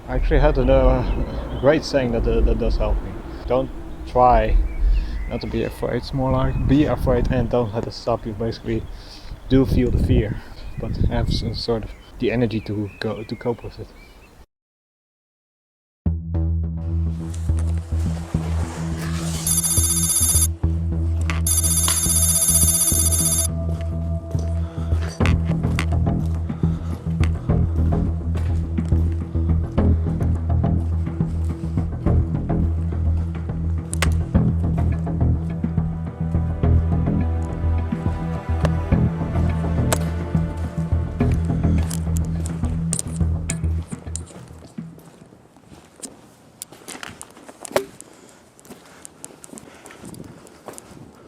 I actually had a great saying that does help me. Don't try not to be afraid. It's more like be afraid and don't let it stop you. Basically, do feel the fear, but have some sort of the energy to cope with it.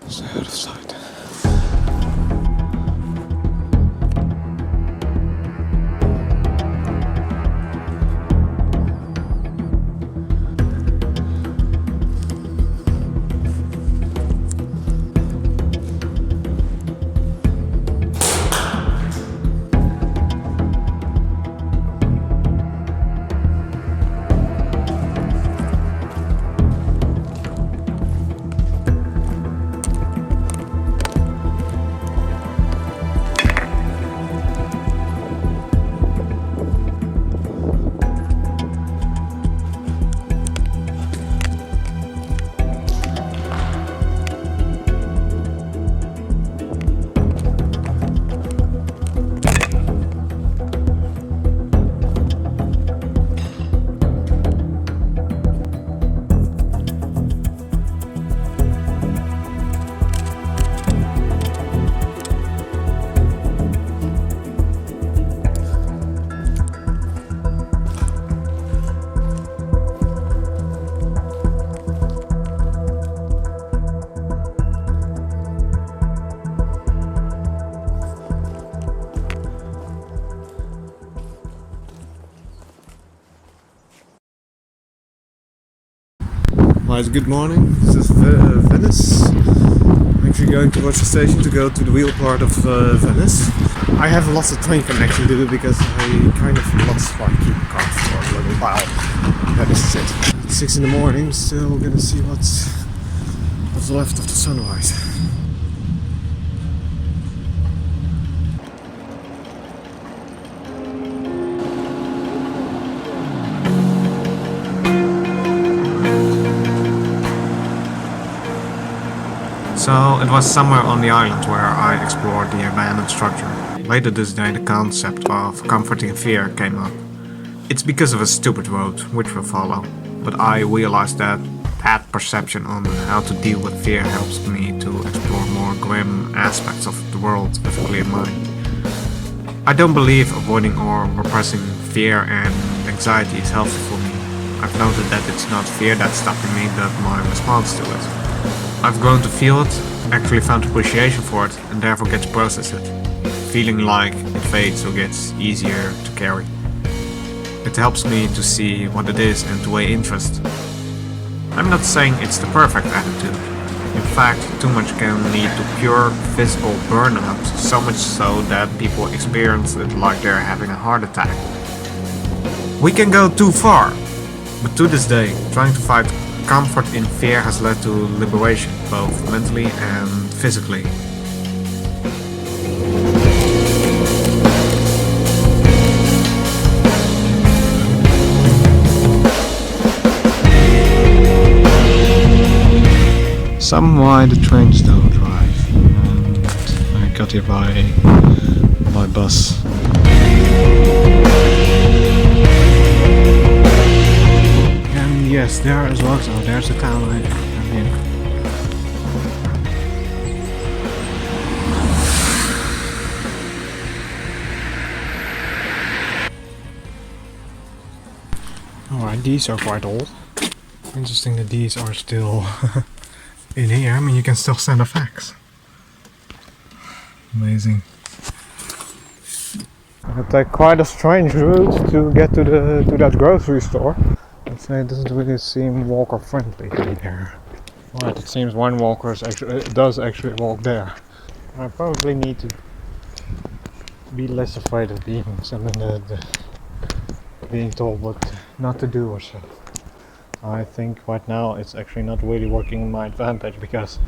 Stay out of sight. Right, good morning. This is Venice. I'm actually going towards the station to go to the real part of Venice. I have lots of train connection to do because I kind of lost my key card for a little while. That is it. It's 6 in the morning, still gonna see what's left of the sunrise. So it was somewhere on the island where I explored the abandoned structure. Later this day the concept of comforting fear came up. It's because of a stupid road, which we'll follow, but I realized that perception on how to deal with fear helps me to explore more grim aspects of the world with a clear mind. I don't believe avoiding or repressing fear and anxiety is helpful for me. I've noted that it's not fear that's stopping me, but my response to it. I've grown to feel it, actually found appreciation for it, and therefore get to process it, feeling like it fades or gets easier to carry. It helps me to see what it is and to weigh interest. I'm not saying it's the perfect attitude. In fact, too much can lead to pure physical burnout, so much so that people experience it like they're having a heart attack. We can go too far, but to this day, trying to find comfort in fear has led to liberation, both mentally and physically. Some why the trains don't drive, and I got here by bus. And yes, there as well. So there's the town I'm in. Alright, these are quite old. Interesting that these are still in here. I mean, you can still send a fax. Amazing. I take quite a strange route to get to that grocery store. I'd say it doesn't really seem walker friendly here. Right, it seems one walker does actually walk there. I probably need to be less afraid of demons. I mean, being told what not to do or so. I think right now it's actually not really working in my advantage because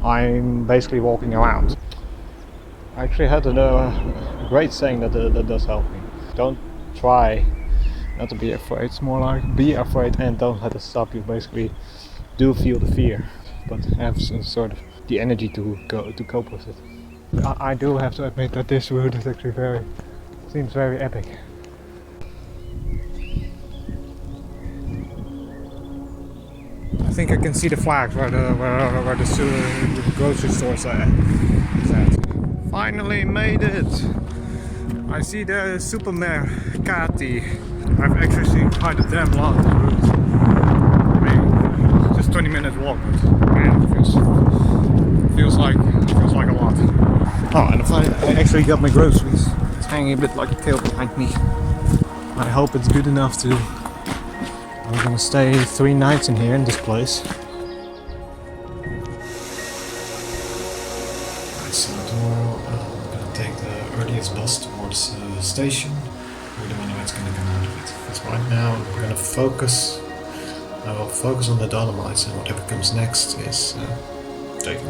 I'm basically walking around. I actually had a great saying that does help me. Don't try not to be afraid. It's more like be afraid and don't let it stop you. Basically, do feel the fear, but have some sort of the energy to cope with it. I do have to admit that this route is actually seems very epic. I think I can see the flags where the grocery stores are at. Finally made it! I see the supermercati. I've actually seen quite a damn lot of route. I mean, just 20-minute walk, but man, it feels like a lot. Oh, and I actually got my groceries. It's hanging a bit like a tail behind me. I hope it's good enough to. I'm gonna stay 3 nights in here in this place. So tomorrow I'm gonna take the earliest bus towards the station. We don't know what's gonna come out of it. Because right now I'm gonna focus. I will focus on the Dolomites, and whatever comes next is taken.